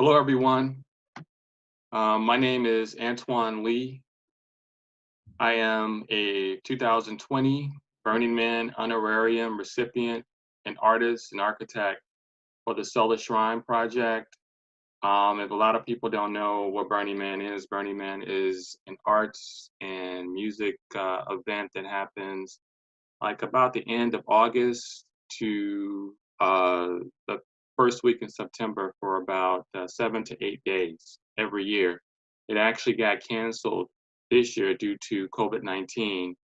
Hello, everyone. My name is Antoine Lee. I am a 2020 Burning Man honorarium recipient and artist and architect for the Solar Shrine Project. If a lot of people don't know what Burning Man is an arts and music event that happens like about the end of August to the first week in September for about 7 to 8 days every year. It actually got canceled this year due to COVID-19.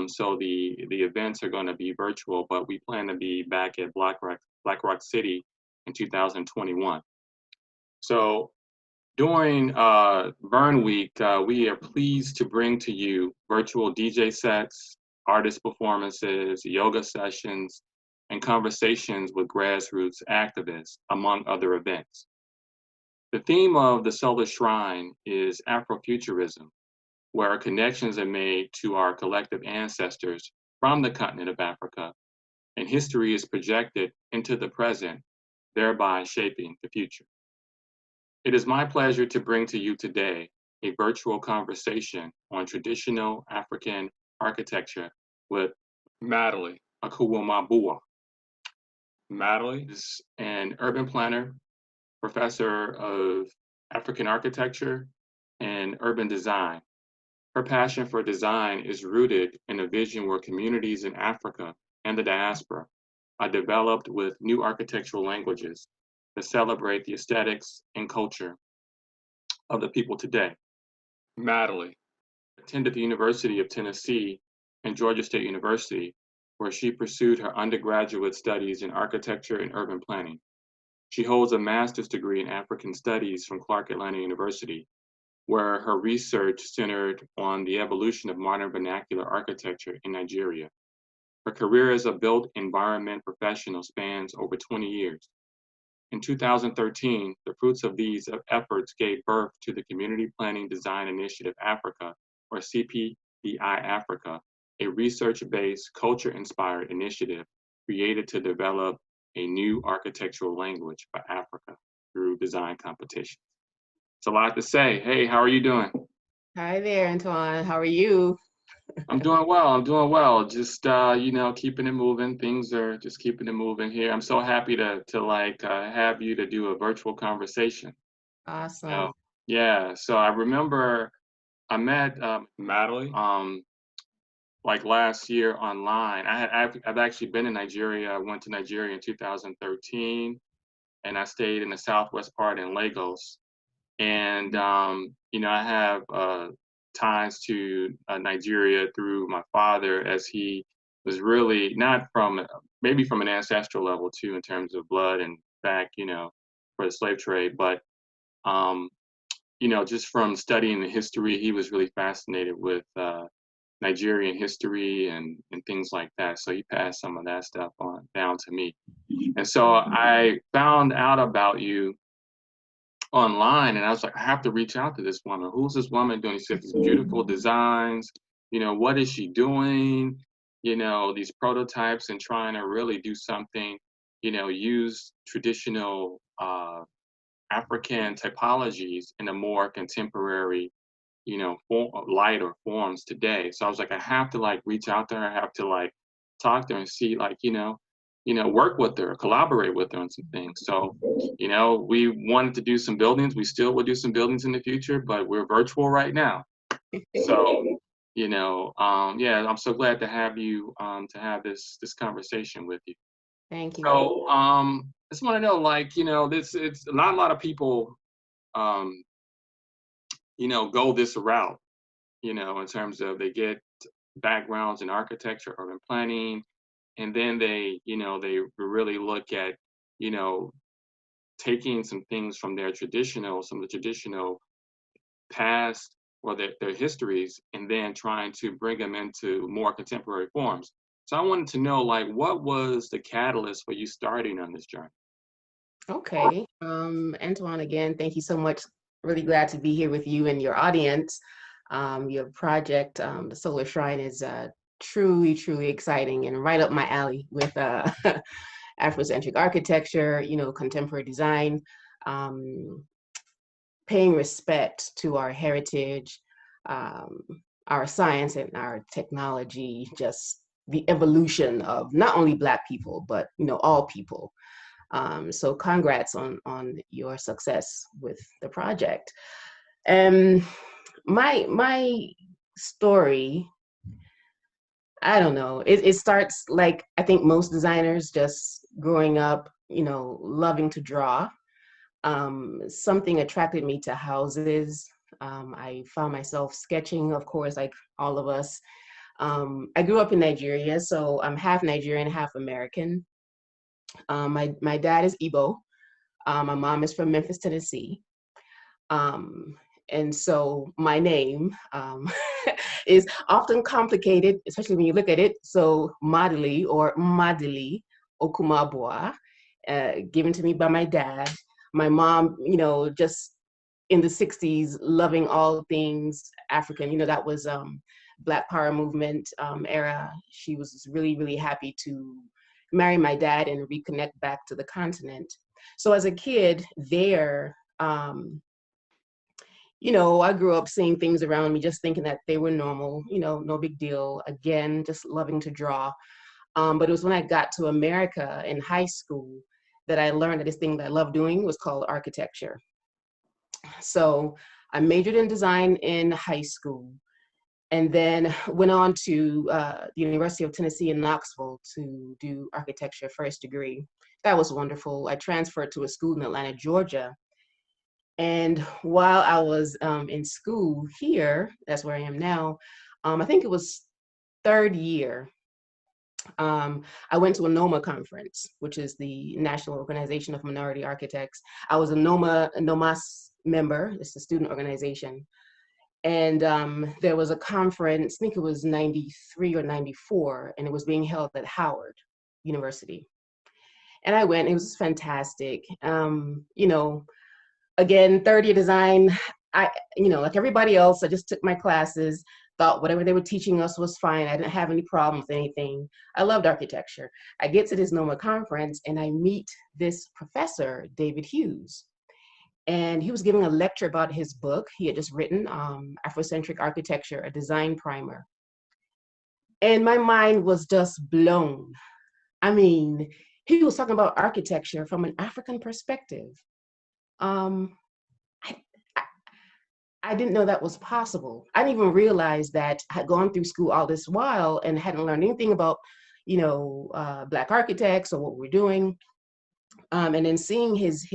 So the events are going to be virtual, but we plan to be back at Black Rock City in 2021. So during Burn Week, we are pleased to bring to you virtual DJ sets, artist performances, yoga sessions, and conversations with grassroots activists, among other events. The theme of the Solar Shrine is Afrofuturism, where connections are made to our collective ancestors from the continent of Africa, and history is projected into the present, thereby shaping the future. It is my pleasure to bring to you today a virtual conversation on traditional African architecture with Nmadili Okwumabua. Nmadili is an urban planner, professor of African architecture and urban design. Her passion for design is rooted in a vision where communities in Africa and the diaspora are developed with new architectural languages that celebrate the aesthetics and culture of the people today. Nmadili attended the University of Tennessee and Georgia State University, where she pursued her undergraduate studies in architecture and urban planning. She holds a master's degree in African Studies from Clark Atlanta University, where her research centered on the evolution of modern vernacular architecture in Nigeria. Her career as a built environment professional spans over 20 years. In 2013, the fruits of these efforts gave birth to the Community Planning Design Initiative Africa, or CPDI Africa, a research-based, culture-inspired initiative created to develop a new architectural language for Africa through design competitions. It's a lot to say. Hey, how are you doing? Hi there, Antoine. How are you? I'm doing well. I'm doing well. Just keeping it moving. Things are just keeping it moving here. I'm so happy to have you to do a virtual conversation. Awesome. Yeah. So I remember I met Nmadili like last year online. I've actually been in Nigeria. I went to Nigeria in 2013, and I stayed in the southwest part in Lagos. And I have ties to Nigeria through my father, as he was really not from maybe from an ancestral level too, in terms of blood and back, for the slave trade, but just from studying the history, he was really fascinated with Nigerian history and things like that. So he passed some of that stuff on down to me. And so I found out about you online, and I was like, I have to reach out to this woman. Who's this woman doing? She said these beautiful designs. What is she doing? These prototypes, and trying to really do something. Use traditional African typologies in a more contemporary, light or forms today. So I was like, I have to reach out to her. I have to talk to her and see work with her, collaborate with her on some things. So, we wanted to do some buildings. We still will do some buildings in the future, but we're virtual right now. So, yeah, I'm so glad to have you to have this conversation with you. Thank you. So, I just want to know, it's not a lot of people, go this route, in terms of they get backgrounds in architecture, urban planning, and then they really look at, taking some things from some of the traditional past or their histories, and then trying to bring them into more contemporary forms. So I wanted to know, what was the catalyst for you starting on this journey? Okay. Antoine, again, thank you so much. Really glad to be here with you and your audience. Your project, the Solar Shrine, is truly, truly exciting and right up my alley with Afrocentric architecture, contemporary design. paying respect to our heritage, our science and our technology, just the evolution of not only Black people, but all people. So congrats on your success with the project. My story, I don't know. It starts like I think most designers, just growing up, loving to draw. Something attracted me to houses. I found myself sketching, of course, like all of us. I grew up in Nigeria, so I'm half Nigerian, half American. My dad is Igbo. My mom is from Memphis, Tennessee. And so my name is often complicated, especially when you look at it. So Nmadili or Nmadili Okwumabua, given to me by my dad. My mom, just in the 60s, loving all things African, that was Black Power movement era. She was really, really happy to marry my dad and reconnect back to the continent. So as a kid there, I grew up seeing things around me, just thinking that they were normal, no big deal. Again, just loving to draw. But it was when I got to America in high school that I learned that this thing that I love doing was called architecture. So I majored in design in high school and then went on to the University of Tennessee in Knoxville to do architecture first degree. That was wonderful. I transferred to a school in Atlanta, Georgia. And while I was in school here, that's where I am now, I think it was third year, I went to a NOMA conference, which is the National Organization of Minority Architects. I was a NOMAS member, it's a student organization. And there was a conference, I think it was 93 or 94, and it was being held at Howard University. And I went, it was fantastic. Again, third year design, like everybody else, I just took my classes, thought whatever they were teaching us was fine. I didn't have any problems with anything. I loved architecture. I get to this NOMA conference and I meet this professor, David Hughes. And he was giving a lecture about his book. He had just written Afrocentric Architecture, a Design Primer. And my mind was just blown. I mean, he was talking about architecture from an African perspective. I, I didn't know that was possible. I didn't even realize that I had gone through school all this while and hadn't learned anything about, Black architects or what we're doing. And then seeing his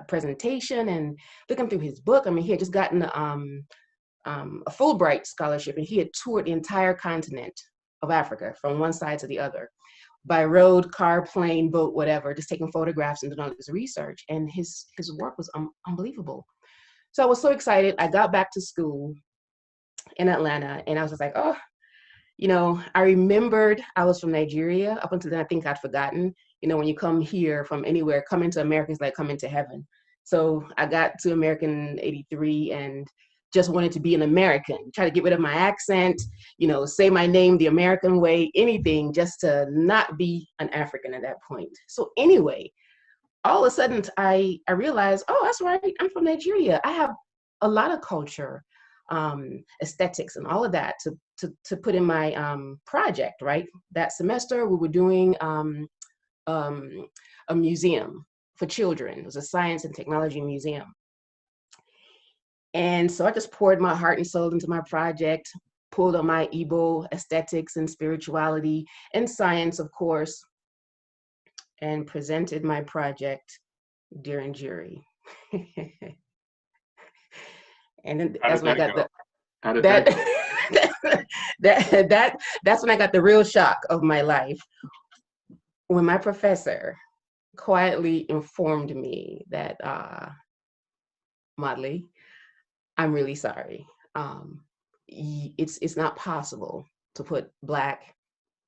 presentation and looking through his book. I mean, he had just gotten a Fulbright scholarship, and he had toured the entire continent of Africa from one side to the other, by road, car, plane, boat, whatever, just taking photographs and doing all this research. And his work was unbelievable. So I was so excited. I got back to school in Atlanta, and I was just like, oh, I remembered I was from Nigeria. Up until then, I think I'd forgotten. When you come here from anywhere, coming to America is like coming to heaven. So I got to America in '83 and just wanted to be an American, try to get rid of my accent, say my name the American way, anything just to not be an African at that point. So anyway, all of a sudden I realized, oh, that's right, I'm from Nigeria. I have a lot of culture, aesthetics and all of that to put in my project, right? That semester we were doing a museum for children. It was a science and technology museum. And so I just poured my heart and soul into my project, pulled on my Igbo aesthetics and spirituality and science, of course, and presented my project during jury. And then that's when I got that's when I got the real shock of my life, when my professor quietly informed me that, Nmadili, I'm really sorry. It's not possible to put Black,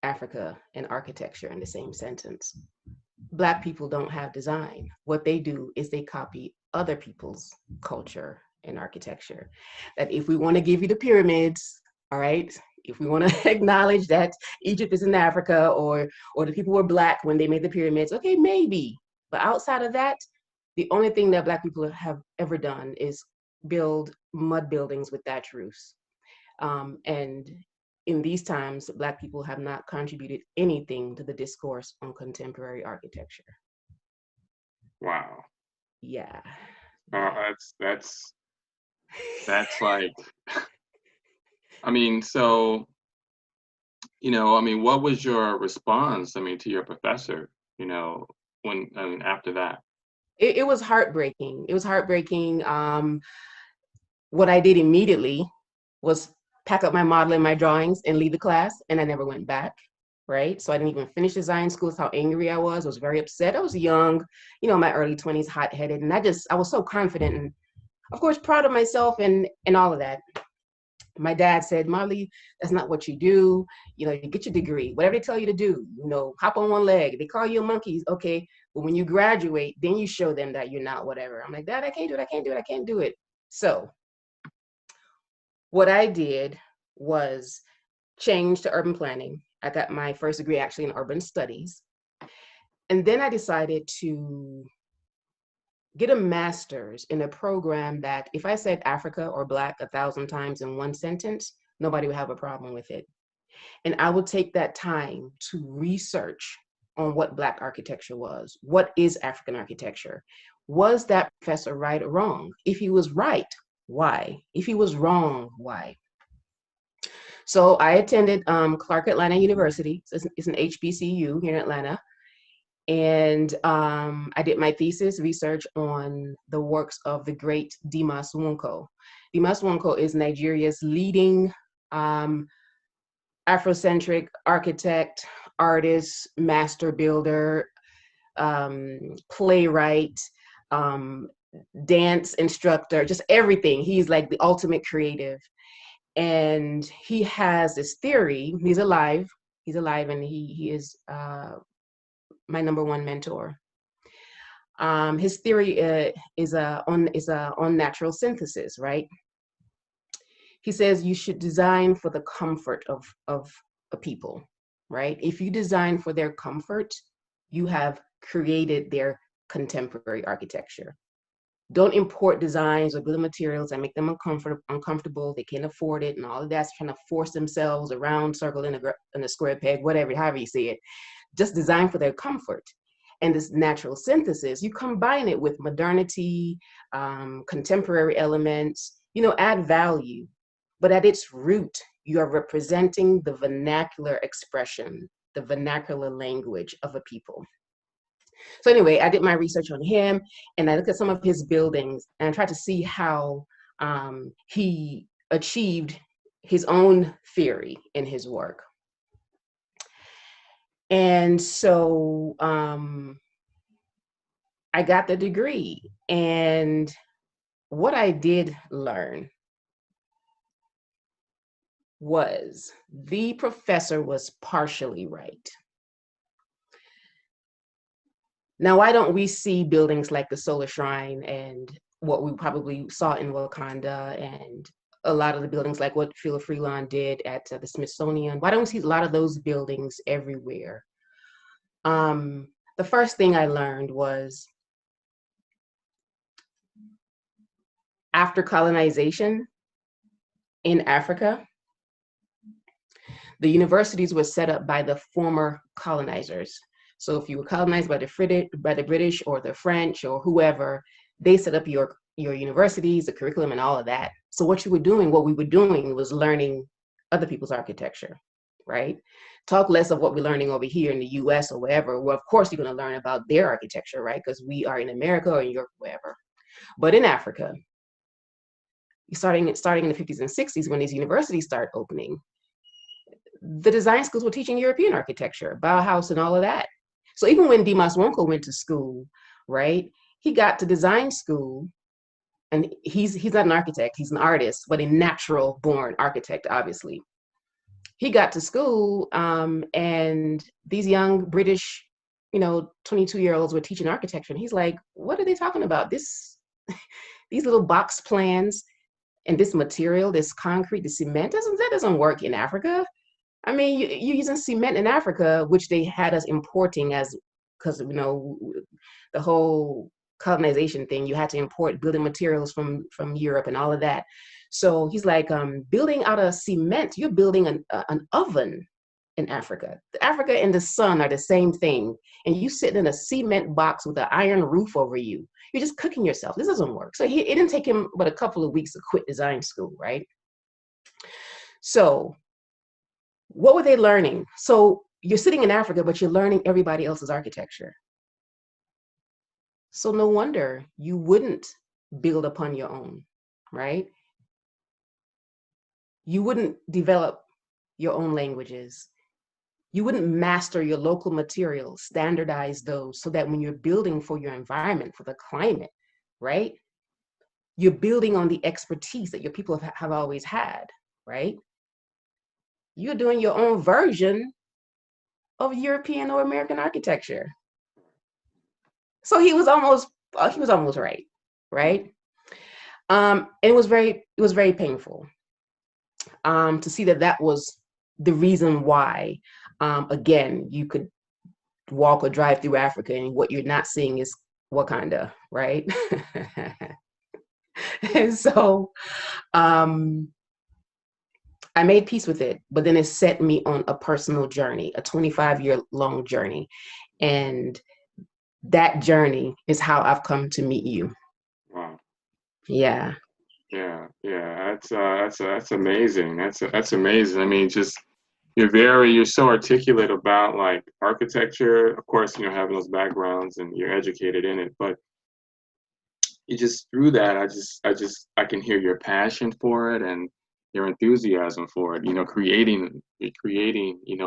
Africa, and architecture in the same sentence. Black people don't have design. What they do is they copy other people's culture and architecture. That if we want to give you the pyramids, all right, if we want to acknowledge that Egypt is in Africa, or the people were Black when they made the pyramids, okay, maybe. But outside of that, The only thing that Black people have ever done is build mud buildings with thatch roofs. And in these times, Black people have not contributed anything to the discourse on contemporary architecture. Wow. Yeah. That's like, I mean, so, what was your response, to your professor, after that? It was heartbreaking. It was heartbreaking. What I did immediately was pack up my model and my drawings and leave the class, and I never went back, right? So I didn't even finish design school. That's how angry I was very upset. I was young, my early 20s, hot-headed, and I was so confident and, of course, proud of myself and all of that. My dad said, Marley, that's not what you do. You get your degree, whatever they tell you to do, hop on one leg. They call you a monkey, okay. But when you graduate, then you show them that you're not whatever. I'm like, Dad, I can't do it. I can't do it. I can't do it. So what I did was change to urban planning. I got my first degree actually in urban studies. And then I decided to get a master's in a program that if I said Africa or Black 1,000 times in one sentence, nobody would have a problem with it. And I would take that time to research on what Black architecture was. What is African architecture? Was that professor right or wrong? If he was right, why? If he was wrong, why? So I attended Clark Atlanta University. It's an HBCU here in Atlanta. And I did my thesis research on the works of the great Dimas Nwonko. Dimas Nwonko is Nigeria's leading Afrocentric architect, artist, master builder, playwright, dance instructor, just everything. He's like the ultimate creative. And he has this theory. He's alive, and he is my number one mentor. His theory is on natural synthesis, right? He says you should design for the comfort of a people, right? If you design for their comfort, you have created their contemporary architecture. Don't import designs or building materials that make them uncomfortable. They can't afford it, and all of that's trying to force themselves around, circle in a square peg, whatever, however you see it. Just design for their comfort. And this natural synthesis, you combine it with modernity, contemporary elements, add value. But at its root, you are representing the vernacular expression, the vernacular language of a people. So anyway, I did my research on him, and I looked at some of his buildings and I tried to see how he achieved his own theory in his work. And so I got the degree, and what I did learn was the professor was partially right. Now, why don't we see buildings like the Solar Shrine and what we probably saw in Wakanda and a lot of the buildings like what Phil Freelon did at the Smithsonian? Why don't we see a lot of those buildings everywhere? The first thing I learned was after colonization in Africa, the universities were set up by the former colonizers. So if you were colonized by the British or the French or whoever, they set up your universities, the curriculum and all of that. So what we were doing was learning other people's architecture, right? Talk less of what we're learning over here in the US or wherever. Well, of course you're gonna learn about their architecture, right? Because we are in America or in Europe, wherever. But in Africa, starting in the 50s and 60s, when these universities start opening, the design schools were teaching European architecture, Bauhaus and all of that. So even when Dimas Nwonko went to school, right, he got to design school, and he's not an architect, he's an artist, but a natural born architect, obviously. He got to school and these young British, 22-year-olds were teaching architecture. And he's like, what are they talking about? These little box plans and this material, this concrete, the cement, that doesn't work in Africa. I mean, you're using cement in Africa, which they had us importing because, the whole colonization thing. You had to import building materials from Europe and all of that. So he's like, building out of cement, you're building an oven in Africa. Africa and the sun are the same thing. And you sitting in a cement box with an iron roof over you. You're just cooking yourself. This doesn't work. So it didn't take him but a couple of weeks to quit design school, right? So what were they learning? So you're sitting in Africa, but you're learning everybody else's architecture. So no wonder you wouldn't build upon your own, right? You wouldn't develop your own languages. You wouldn't master your local materials, standardize those so that when you're building for your environment, for the climate, right? You're building on the expertise that your people have always had, right? You're doing your own version of European or American architecture. So he was almost right, right? It was very painful to see that was the reason why. Again, you could walk or drive through Africa, and what you're not seeing is Wakanda, right? And so I made peace with it, but then it set me on a personal journey, a 25-year-long journey. And that journey is how I've come to meet you. Wow. Yeah. Yeah. That's amazing. That's amazing. I mean, just you're so articulate about like architecture. Of course, having those backgrounds and you're educated in it, but you just through that, I can hear your passion for it and your enthusiasm for it. Creating,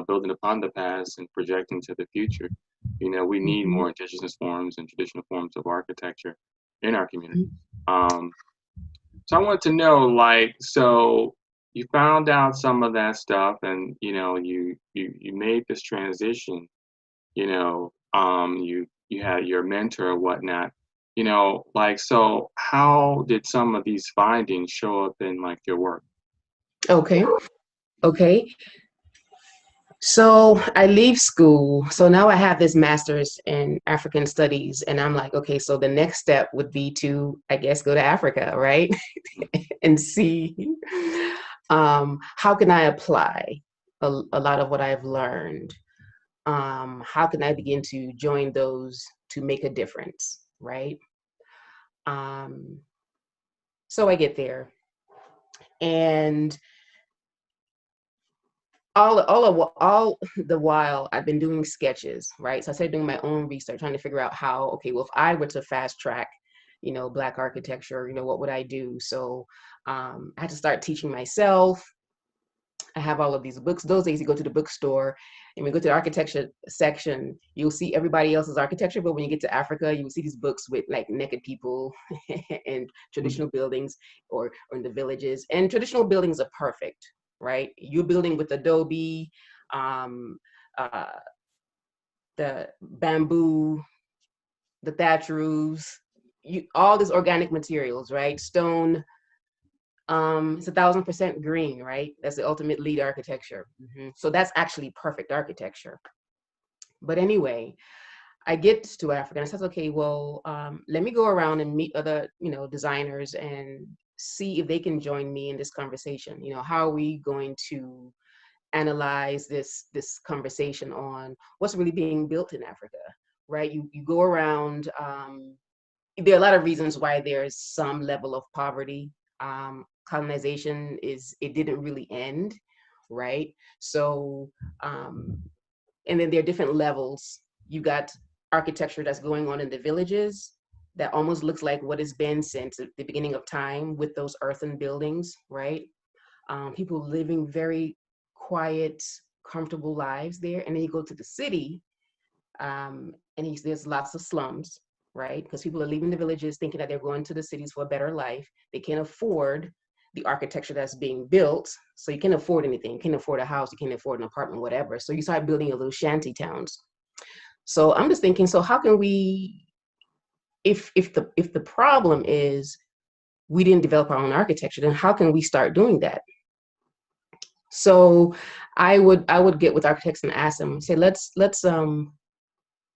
building upon the past and projecting to the future. We need more indigenous forms and traditional forms of architecture in our community. So I wanted to know, like, so you found out some of that stuff, and you made this transition. You had your mentor or whatnot. Like, so how did some of these findings show up in like your work? Okay. So I leave school. So now I have this master's in African studies, and I'm like, okay, so the next step would be to, I guess, go to Africa, right? And see how can I apply a lot of what I've learned. How can I begin to join those to make a difference, right? So I get there, and all the while I've been doing sketches, right? So I started doing my own research, trying to figure out how, okay, well, if I were to fast track, Black architecture, what would I do? So I had to start teaching myself. I have all of these books. Those days you go to the bookstore and we go to the architecture section, you'll see everybody else's architecture. But when you get to Africa, you will see these books with like naked people and traditional buildings or in the villages. And traditional buildings are perfect, right? You're building with adobe, the bamboo, the thatch roofs, all these organic materials, right? Stone. It's 1,000% green, right? That's the ultimate LEED architecture. So that's actually perfect architecture. But anyway, I get to Africa and I said, okay, well, let me go around and meet other, designers and see if they can join me in this conversation. How are we going to analyze this conversation on what's really being built in Africa, right? You go around, there are a lot of reasons why there's some level of poverty. Colonization it didn't really end, right? So, and then there are different levels. You got architecture that's going on in the villages that almost looks like what it's been since the beginning of time with those earthen buildings, right? People living very quiet, comfortable lives there. And then you go to the city, and there's lots of slums, right? Because people are leaving the villages thinking that they're going to the cities for a better life. They can't afford the architecture that's being built. So you can't afford anything. You can't afford a house, you can't afford an apartment, whatever. So you start building your little shanty towns. So I'm just thinking, so how can we, if the problem is we didn't develop our own architecture, then how can we start doing that? So I would get with architects and ask them, say, let's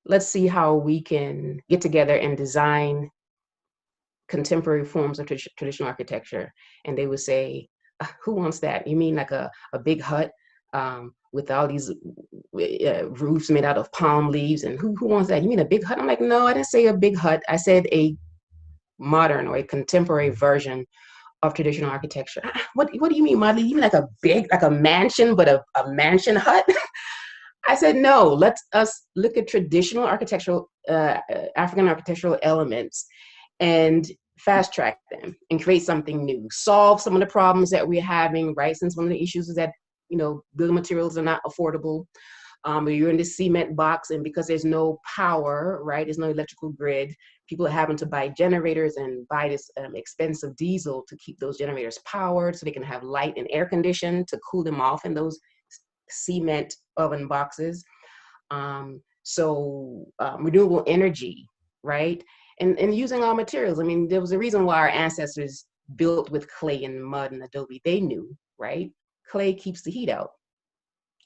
let's see how we can get together and design contemporary forms of traditional architecture. And they would say, who wants that? You mean like a big hut with all these roofs made out of palm leaves? And who wants that? You mean a big hut? I'm like, no, I didn't say a big hut. I said a modern or a contemporary version of traditional architecture. What do you mean, Madly? You mean like a big, like a mansion, but a mansion hut? I said, no, let's us look at traditional architectural, African architectural elements and fast track them and create something new, solve some of the problems that we're having, right? Since one of the issues is that, building materials are not affordable. You're in this cement box, and because there's no power, right? There's no electrical grid. People are having to buy generators and buy this expensive diesel to keep those generators powered so they can have light and air condition to cool them off in those cement oven boxes. Renewable energy, right? And using all materials. I mean, there was a reason why our ancestors built with clay and mud and adobe. They knew, right? Clay keeps the heat out.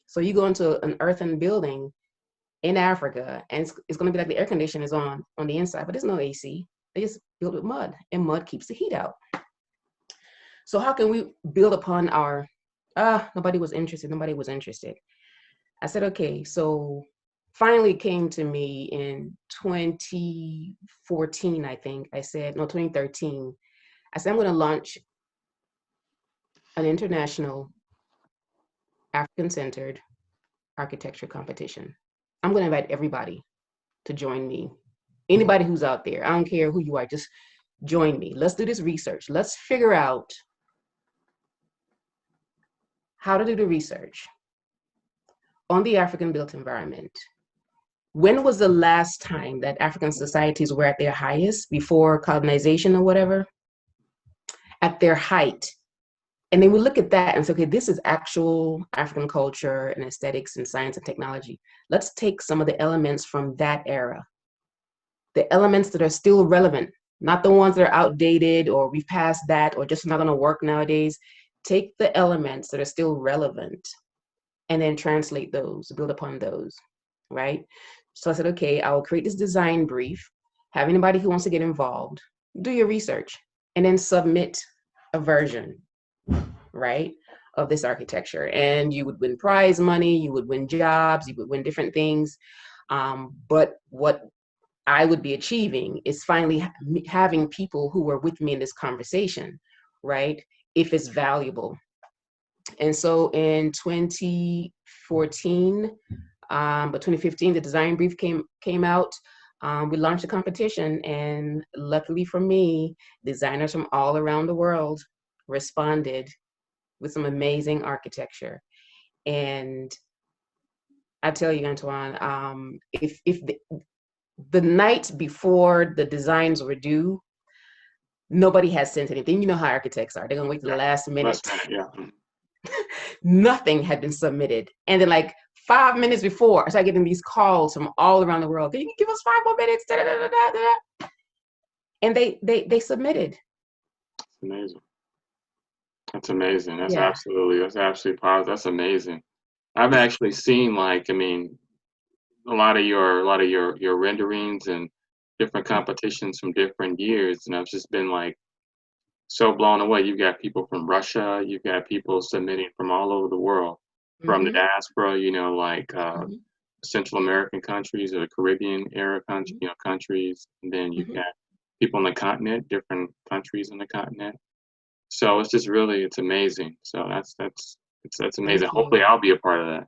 So you go into an earthen building in Africa, and it's going to be like the air conditioner is on the inside, but there's no AC. They just built with mud, and mud keeps the heat out. So how can we build upon our, nobody was interested. I said, okay, so finally came to me in 2014, I think. I said, no, 2013. I said, I'm going to launch an international African-centered architecture competition. I'm going to invite everybody to join me. Anybody who's out there, I don't care who you are, just join me. Let's do this research. Let's figure out how to do the research on the African built environment. When was the last time that African societies were at their highest before colonization or whatever? At their height. And then we look at that and say, okay, this is actual African culture and aesthetics and science and technology. Let's take some of the elements from that era, the elements that are still relevant, not the ones that are outdated or we've passed that or just not going to work nowadays. Take the elements that are still relevant and then translate those, build upon those, right? So I said, okay, I will create this design brief, have anybody who wants to get involved, do your research, and then submit a version, right, of this architecture. And you would win prize money, you would win jobs, you would win different things. But what I would be achieving is finally having people who were with me in this conversation, right, if it's valuable. And so in 2014, but 2015, the design brief came out. We launched a competition, and luckily for me, designers from all around the world responded with some amazing architecture. And I tell you, Antoine, if the night before the designs were due, nobody has sent anything. You know how architects are. They're going to wait to the last minute. Yeah. Nothing had been submitted. And then like 5 minutes before, I started getting these calls from all around the world. Can you give us 5 more minutes? Da, da, da, da, da. And they submitted. That's amazing. That's amazing. That's absolutely powerful. That's amazing. I've actually seen a lot of your renderings and different competitions from different years, and I've just been so blown away. You've got people from Russia, you've got people submitting from all over the world, from the diaspora, Central American countries or the Caribbean era countries, and then you've got people on the continent, different countries on the continent. So it's just really, it's amazing. So that's amazing. Hopefully I'll be a part of that,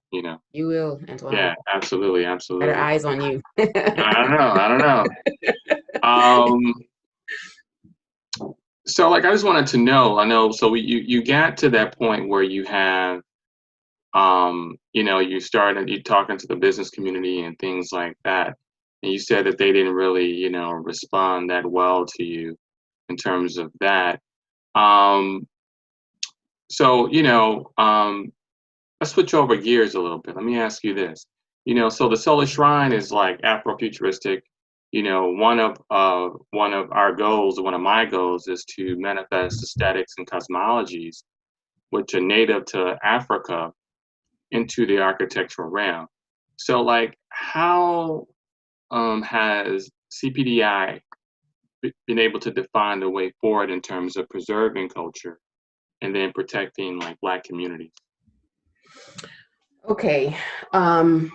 You will, Antoine. Yeah, absolutely. Better eyes on you. I don't know. So I just wanted to know, so you got to that point where you have, you talking to the business community and things like that. And you said that they didn't really, respond that well to you in terms of that. So, let's switch over gears a little bit. Let me ask you this. So the Solar Shrine is Afrofuturistic. One of our goals, one of my goals, is to manifest aesthetics and cosmologies which are native to Africa into the architectural realm. So how has CPDI been able to define the way forward in terms of preserving culture and then protecting like Black communities? Okay. Um,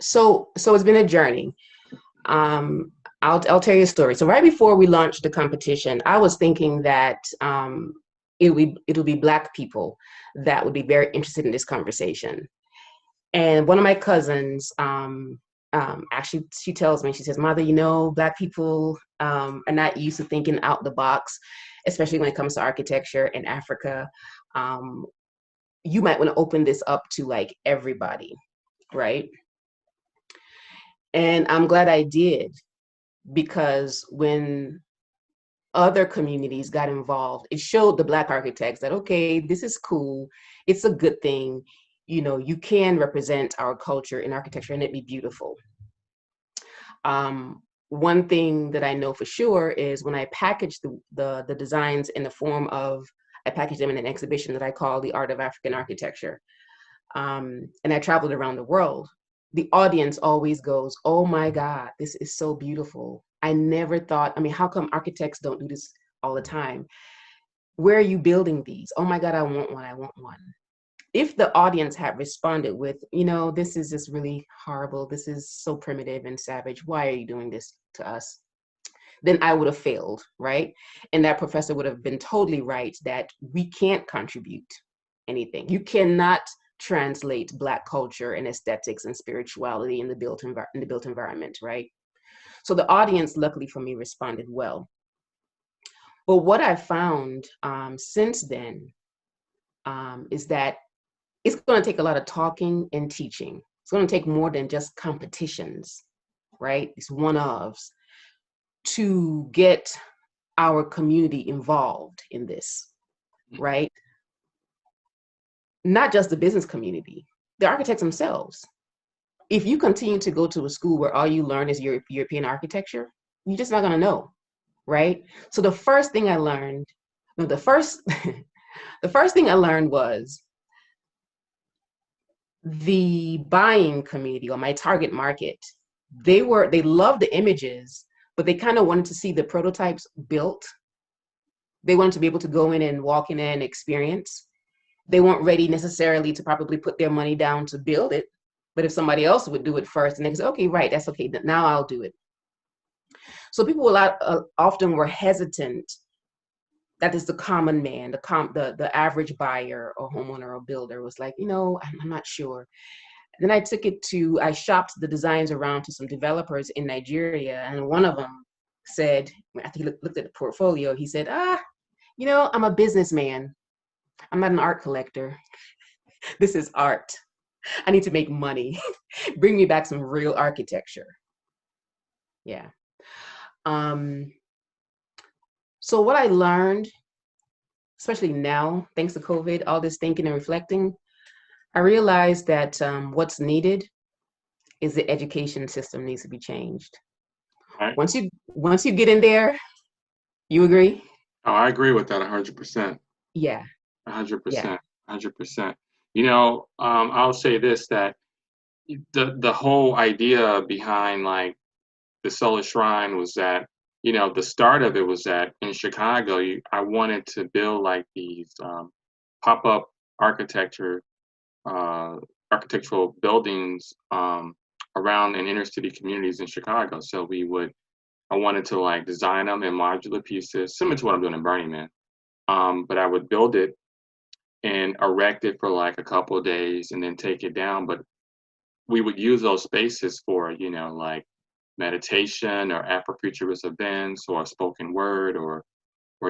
so it's been a journey. Um, I'll tell you a story. So right before we launched the competition, I was thinking that it'll be Black people that would be very interested in this conversation. And one of my cousins, actually, she tells me, she says, "Mother, you know, Black people are not used to thinking out the box, especially when it comes to architecture in Africa. Um, you might want to open this up to like everybody, right?" And I'm glad I did, because when other communities got involved, it showed the Black architects that, okay, this is cool. It's a good thing. You know, you can represent our culture in architecture and it be beautiful. One thing that I know for sure is when I packaged the designs in the form of, I packaged them in an exhibition that I call The Art of African Architecture. And I traveled around the world. The audience always goes, "Oh my God, this is so beautiful. I never thought, I mean, how come architects don't do this all the time? Where are you building these? Oh my God, I want one, I want one." If the audience had responded with, "You know, this is just really horrible. This is so primitive and savage. Why are you doing this to us?" Then I would have failed, right? And that professor would have been totally right that we can't contribute anything. You cannot translate Black culture and aesthetics and spirituality in the built environment, right? So the audience, luckily for me, responded well. But what I found since then is that it's going to take a lot of talking and teaching. It's going to take more than just competitions, right? It's one-ofs to get our community involved in this, right? Not just the business community, the architects themselves. If you continue to go to a school where all you learn is European architecture, you're just not going to know, right? So the first thing I learned, no, the first, the first thing I learned was the buying community, or my target market. They loved the images, but they kind of wanted to see the prototypes built. They wanted to be able to go in and walk in and experience. They weren't ready necessarily to probably put their money down to build it. But if somebody else would do it first, and they say, "Okay, right, that's okay, now I'll do it." So people often were hesitant. That is the common man, the average buyer or homeowner or builder was like, "You know, I'm not sure." Then I shopped the designs around to some developers in Nigeria, and one of them said, after he looked at the portfolio, he said, "You know, I'm a businessman. I'm not an art collector. This is art. I need to make money. Bring me back some real architecture." Yeah. So what I learned, especially now, thanks to COVID, all this thinking and reflecting, I realized that what's needed is the education system needs to be changed. Right. Once you get in there, you agree? Oh, I agree with that 100%. Yeah, yeah. 100%. 100%. You know, I'll say this, that the whole idea behind like the Solar Shrine was that, you know, the start of it was that in Chicago, I wanted to build like these pop-up architecture, uh, architectural buildings around in inner city communities in Chicago. So I wanted to like design them in modular pieces, similar to what I'm doing in Burning Man. But I would build it and erect it for like a couple of days and then take it down. But we would use those spaces for, you know, like meditation or Afrofuturist events or spoken word or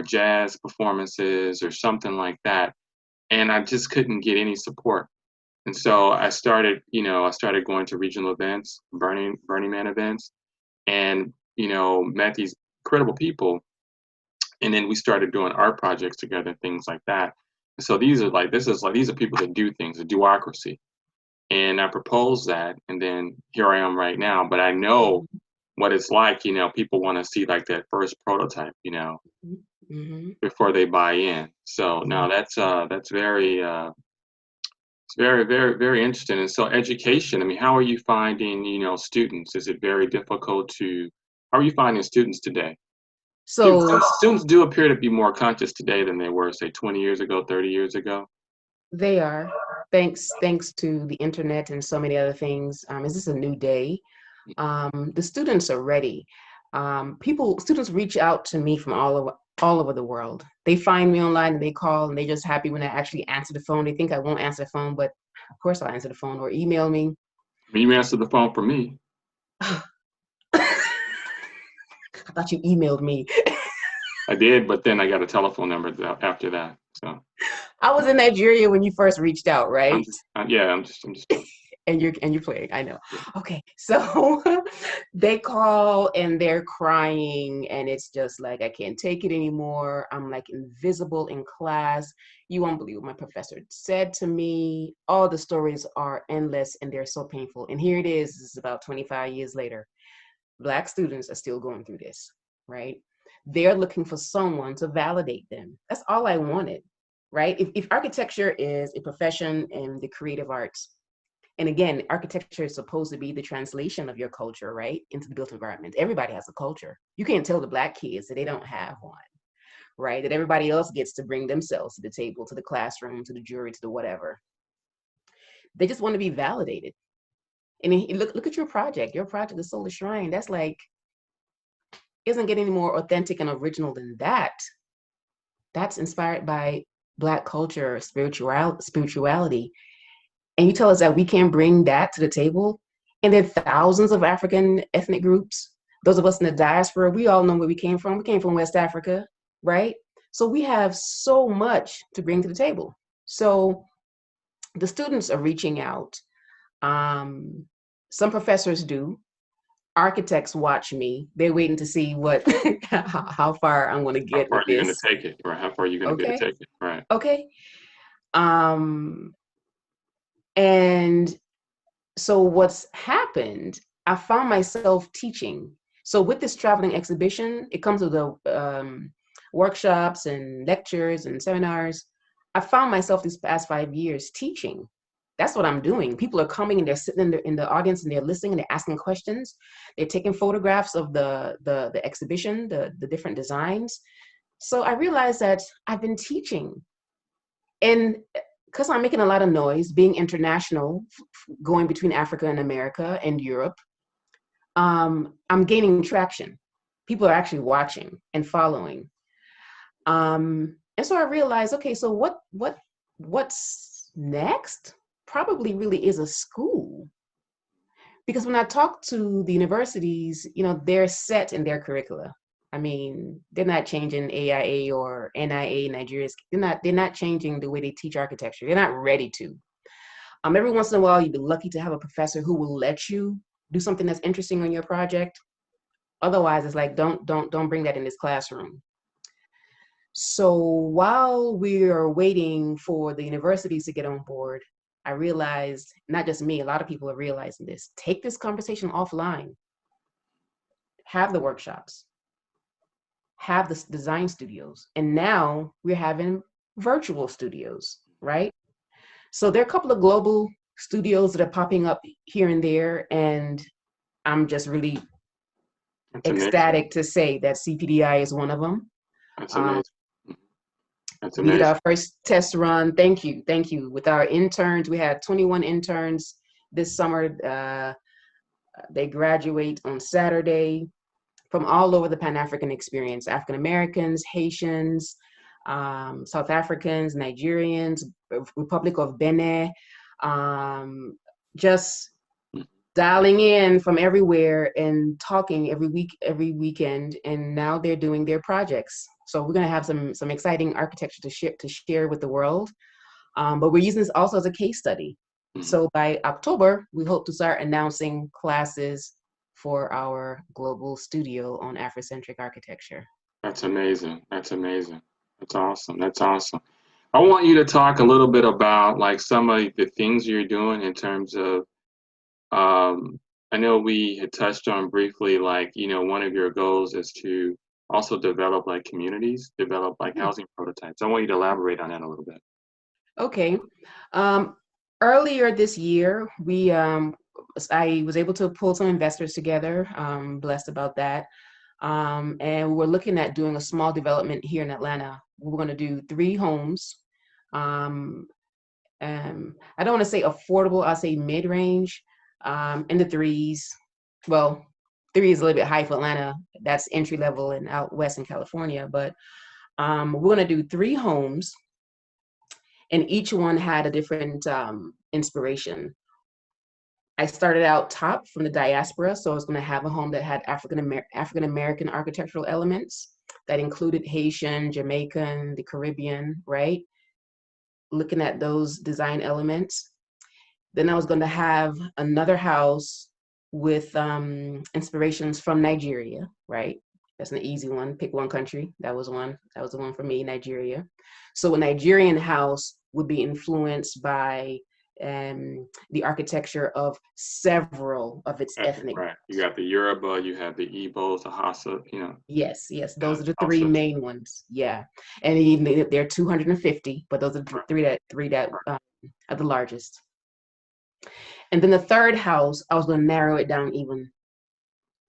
jazz performances or something like that. And I just couldn't get any support. And so I started going to regional events, Burning Man events, and, you know, met these incredible people. And then we started doing art projects together, things like that. And so these are people that do things, a duocracy. And I proposed that, and then here I am right now. But I know what it's like, you know, people want to see like that first prototype, you know, Mm-hmm. before they buy in. So no, that's very it's very, very, very interesting. And so education, I mean, how are you finding, students? Is it very difficult to, how are you finding students today? So Students do appear to be more conscious today than they were, say, 20 years ago, 30 years ago. they are, thanks to the internet and so many other things. Is this a new day? The students are ready. Students reach out to me from all over the world. They find me online and they call and they're just happy when I actually answer the phone. They think I won't answer the phone, but of course I'll answer the phone or email me. I mean, you answered the phone for me. I thought you emailed me. I did, but then I got a telephone number after that. So I was in Nigeria when you first reached out, I'm right? just, yeah, I'm just joking. And you're playing, I know. Okay, so they call and they're crying, and it's just like, I can't take it anymore. I'm like invisible in class. You won't believe what my professor said to me. All the stories are endless and they're so painful. And here it is, this is about 25 years later. Black students are still going through this, right? They're looking for someone to validate them. That's all I wanted, right? If architecture is a profession in the creative arts, and again, architecture is supposed to be the translation of your culture, right, into the built environment. Everybody has a culture. You can't tell the Black kids that they don't have one, right? That everybody else gets to bring themselves to the table, to the classroom, to the jury, to the whatever. They just want to be validated. And look at your project. Your project, the Solar Shrine, that's like, isn't getting any more authentic and original than that. That's inspired by Black culture, spirituality. And you tell us that we can't bring that to the table. And there are thousands of African ethnic groups. Those of us in the diaspora, we all know where we came from. We came from West Africa, right? So we have so much to bring to the table. So the students are reaching out. Some professors do. Architects watch me. They're waiting to see how far I'm going to How get far with are you going this. to take it? Right? How far are you going to be able Okay. to take it? Right. Okay. And so what's happened, I found myself teaching. So with this traveling exhibition, it comes with the workshops and lectures and seminars. I found myself these past 5 years teaching. That's what I'm doing. People are coming and they're sitting in the audience and they're listening and they're asking questions. They're taking photographs of the exhibition, the different designs. So I realized that I've been teaching. And because I'm making a lot of noise, being international, going between Africa and America and Europe, I'm gaining traction. People are actually watching and following. And so I realized, okay, so what's next? Probably really is a school. Because when I talk to the universities, they're set in their curricula. I mean, they're not changing AIA or NIA, Nigeria's. They're not changing the way they teach architecture. They're not ready to. Every once in a while, you'd be lucky to have a professor who will let you do something that's interesting on your project. Otherwise, it's like, don't bring that in this classroom. So while we are waiting for the universities to get on board, I realized, not just me, a lot of people are realizing this. Take this conversation offline. Have the workshops. Have the design studios. And now we're having virtual studios, right? So there are a couple of global studios that are popping up here and there. And I'm just really That's amazing. ecstatic to say that CPDI is one of them. That's amazing. That's We did amazing. our first test run. Thank you. With our interns, we had 21 interns this summer. They graduate on Saturday from all over the Pan-African experience: African Americans, Haitians, South Africans, Nigerians, Republic of Benin, just dialing in from everywhere and talking every weekend. And now they're doing their projects. So we're going to have some exciting architecture to share with the world. But we're using this also as a case study. So by October, we hope to start announcing classes for our global studio on Afrocentric architecture. That's amazing. That's amazing. That's awesome. That's awesome. I want you to talk a little bit about like some of the things you're doing in terms of, I know we had touched on briefly, like, one of your goals is to also develop like communities, develop like housing prototypes. I want you to elaborate on that a little bit. Okay. Earlier this year, I was able to pull some investors together. Blessed about that. And we're looking at doing a small development here in Atlanta. We're going to do 3 homes. Um, I don't want to say affordable, I'll say mid-range, in the threes. Well, 3 is a little bit high for Atlanta. That's entry level and out west in California. But we're going to do 3 homes, and each one had a different inspiration. I started out top from the diaspora, so I was going to have a home that had African American architectural elements that included Haitian, Jamaican, the Caribbean, right? Looking at those design elements. Then I was going to have another house with inspirations from Nigeria, right? That's an easy one. Pick one country. That was one. That was the one for me, Nigeria. So a Nigerian house would be influenced by the architecture of several of its ethnic. Right. You got the Yoruba, you have the Igbos, the Hausa, Yes, those are the 3 Hausa. main ones. Yeah, and even they're 250, but those are the Right. three that are the largest. And then the third house, I was going to narrow it down even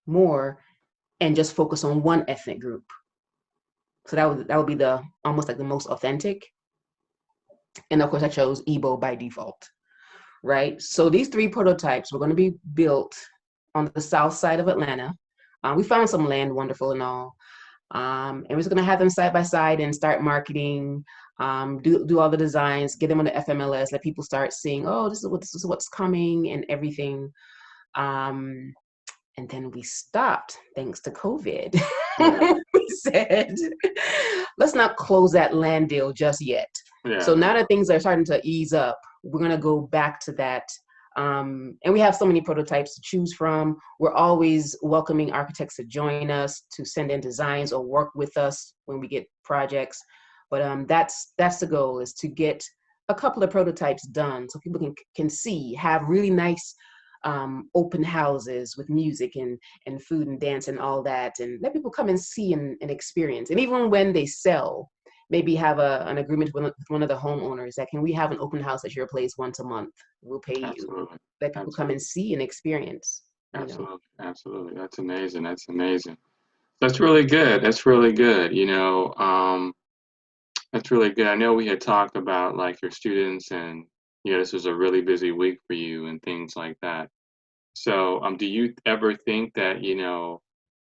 more and just focus on one ethnic group. So that would be the almost like the most authentic. And of course, I chose Igbo by default, right? So these 3 prototypes were going to be built on the south side of Atlanta. We found some land, wonderful and all. And we're just going to have them side by side and start marketing, do all the designs, get them on the FMLS, let people start seeing, oh, this is what's coming and everything. And then we stopped thanks to COVID. We said, let's not close that land deal just yet. Yeah. So now that things are starting to ease up, we're going to go back to that. And we have so many prototypes to choose from. We're always welcoming architects to join us, to send in designs or work with us when we get projects. But that's the goal, is to get a couple of prototypes done so people can see, have really nice open houses with music and food and dance and all that, and let people come and see and experience. And even when they sell, maybe have an agreement with one of the homeowners that, can we have an open house at your place once a month? We'll pay you. Absolutely. Let people come and see and experience. Absolutely. Absolutely. That's amazing. That's amazing. That's really good. That's really good. That's really good. I know we had talked about like your students, and this was a really busy week for you and things like that. So, do you ever think that,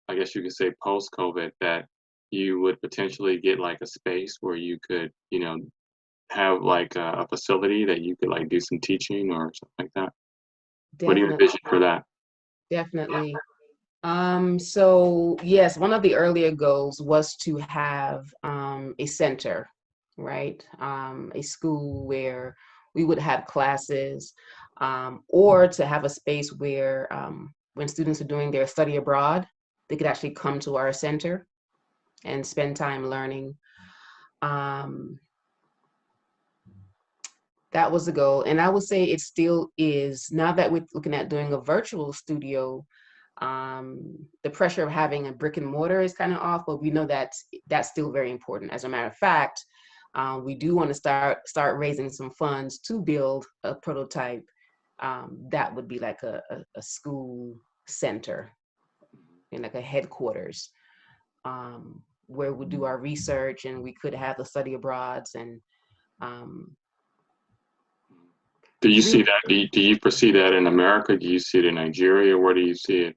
I guess you could say post-COVID, that you would potentially get like a space where you could, have like a facility that you could like do some teaching or something like that? What do you Definitely, envision for that? definitely. So yes, one of the earlier goals was to have a center, right? A school where we would have classes, or to have a space where when students are doing their study abroad, they could actually come to our center and spend time learning. Um, that was the goal. And I would say it still is. Now that we're looking at doing a virtual studio, the pressure of having a brick and mortar is kind of off, but we know that that's still very important. As a matter of fact, we do want to start raising some funds to build a prototype that would be like a school center and like a headquarters, where we do our research, and we could have the study abroads and Do you see really. that? Do you foresee that in America? Do you see it in Nigeria? Where do you see it?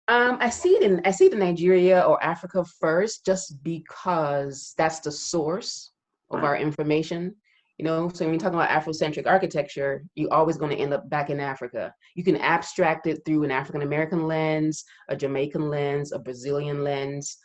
I see it in Nigeria or Africa first, just because that's the source of Right. our information. So when you're talking about Afrocentric architecture, you're always going to end up back in Africa. You can abstract it through an African American lens, a Jamaican lens, a Brazilian lens,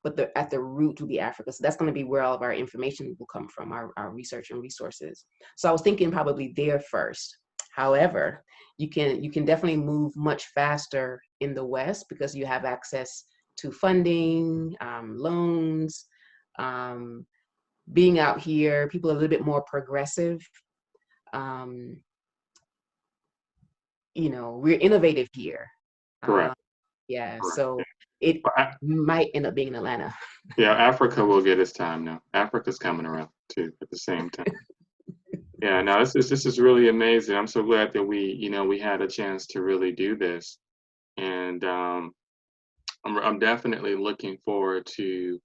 but at the root will be Africa. So that's going to be where all of our information will come from, our research and resources. So I was thinking probably there first. However, you can definitely move much faster in the West because you have access to funding, loans. Being out here, people are a little bit more progressive. We're innovative here. Correct. Yeah, Correct. so it Well, might end up being in Atlanta. yeah, Africa will get its time now. Africa's coming around too at the same time. Yeah, no, this is really amazing. I'm so glad that we had a chance to really do this. And I'm definitely looking forward to,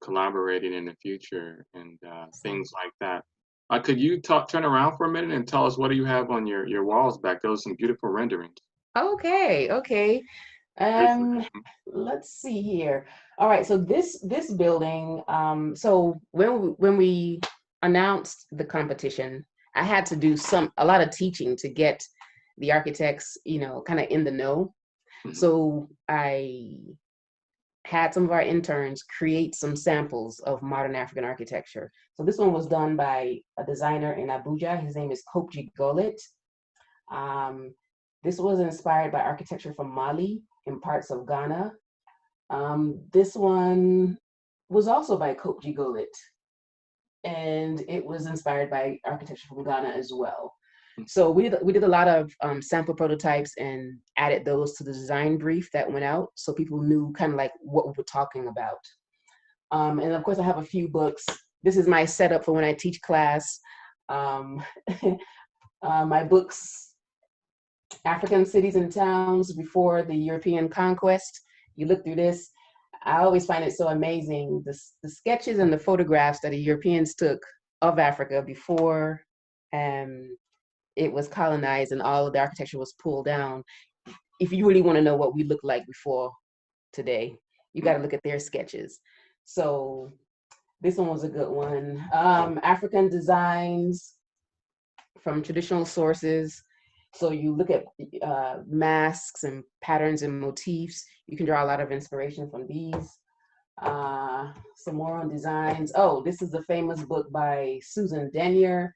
collaborating in the future and things like that. Could you turn around for a minute and tell us what do you have on your walls back? Those are some beautiful renderings. Okay, okay. Um, let's see here. All right, so this building, so when we announced the competition, I had to do a lot of teaching to get the architects, kind of in the know. Mhm. So I had some of our interns create some samples of modern African architecture. So this one was done by a designer in Abuja. His name is Kopji Golit. Um, this was inspired by architecture from Mali and parts of Ghana. This one was also by Kopji Golit, and it was inspired by architecture from Ghana as well. So we did a lot of sample prototypes and added those to the design brief that went out, so people knew kind of like what we were talking about. And of course, I have a few books. This is my setup for when I teach class. Um, my books, African Cities and Towns Before the European Conquest. You look through this, I always find it so amazing, the sketches and the photographs that the Europeans took of Africa before it was colonized and all of the architecture was pulled down. If you really want to know what we look like before today, you got to look at their sketches. So this one was a good one. African designs from traditional sources. So you look at masks and patterns and motifs. You can draw a lot of inspiration from these. Some more on designs. Oh, this is a famous book by Susan Denier,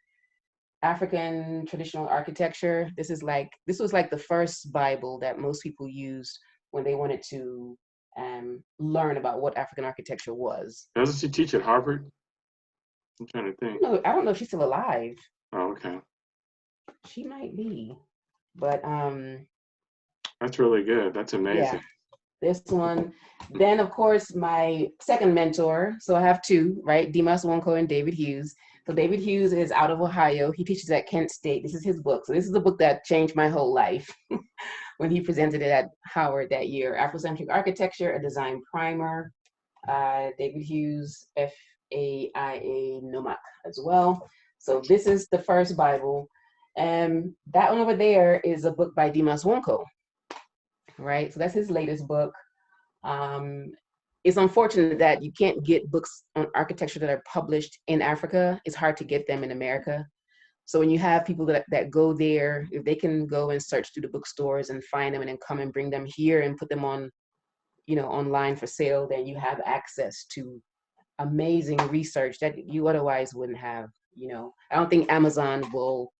African Traditional Architecture. This was like the first Bible that most people used when they wanted to learn about what African architecture was. Doesn't she teach at Harvard? I'm trying to think. No, I don't know if she's still alive. Oh, okay. She might be, but That's really good. That's yeah, amazing. this one. Then, of course, my second mentor. So I have two, right? Dimas Wonko and David Hughes. So David Hughes is out of Ohio. He teaches at Kent State. This is his book. So this is the book that changed my whole life when he presented it at Howard that year. Afrocentric Architecture, a Design Primer. David Hughes, FAIA NOMAC as well. So this is the first Bible. And that one over there is a book by Dimas Wonko, right? So that's his latest book. Um, it's unfortunate that you can't get books on architecture that are published in Africa. It's hard to get them in America. So when you have people that go there, if they can go and search through the bookstores and find them and then come and bring them here and put them on, online for sale, then you have access to amazing research that you otherwise wouldn't have. I don't think Amazon will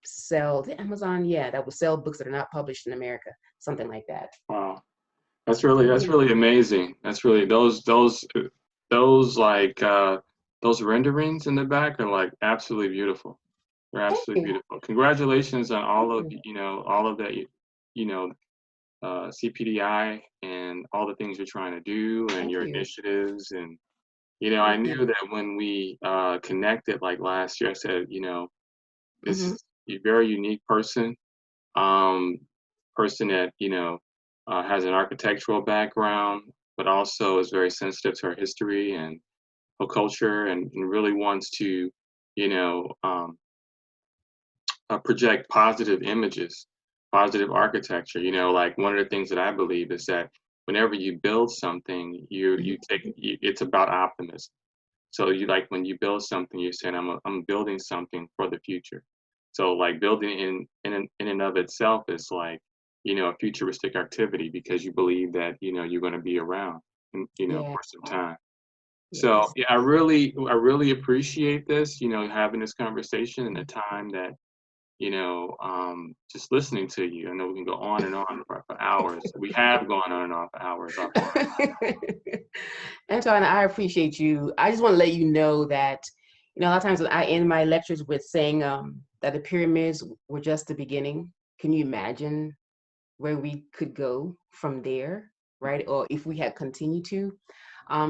sell the Amazon, yeah, that will sell books that are not published in America, something like that. Wow. So That's yeah, really amazing. That's really those like those renderings in the back are like absolutely beautiful. They're thank absolutely you. beautiful. Congratulations on Thank all of you. all of that you know CPDI and all the things you're trying to do and Thank your you. initiatives and I Thank knew you. that when we connected like last year, I said, this Hmm. is a very unique person, um, person that has an architectural background, but also is very sensitive to our history and our culture, and really wants to, you know, um, project positive images, positive architecture. Like one of the things that I believe is that whenever you build something, it's about optimism. So you like when you build something, you're saying I'm building something for the future. So like building in and of itself is like a futuristic activity because you believe that you're going to be around Yeah. for some time. So Yes. yeah, I really appreciate this, having this conversation and the time that just listening to you. I know we can go on and on for hours. We have gone on and on for hours offline. Antoine, I appreciate you. I just want to let you know that, a lot of times when I end my lectures with saying that the pyramids were just the beginning. Can you imagine where we could go from there, right? Or if we had continued to.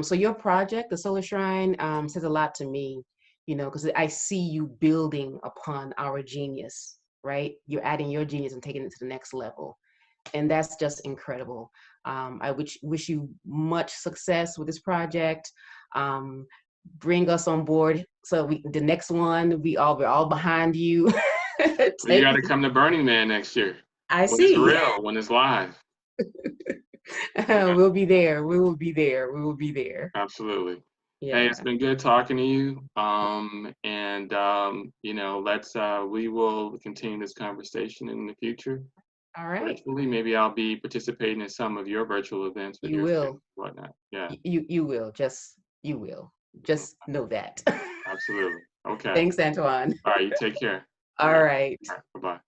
So your project, the Solar Shrine, says a lot to me. you know, because I see you building upon our genius, right? You're adding your genius and taking it to the next level. And that's just incredible. I wish you much success with this project. Bring us on board so the next one, we're all behind you. Well, you got to come to Burning Man next year I when it's see. real, when it's live. Yeah, We'll be there. We will be there. We will be there. absolutely. Hey, it's Yeah. been good talking to you. You know, we will continue this conversation in the future All right. virtually. Maybe I'll be participating in some of your virtual events with You your students will. and whatnot. Yeah, You will. You will. Just know that. absolutely. Okay. Thanks, Antoine. All right. You take care. All All right. right. All right. Bye-bye.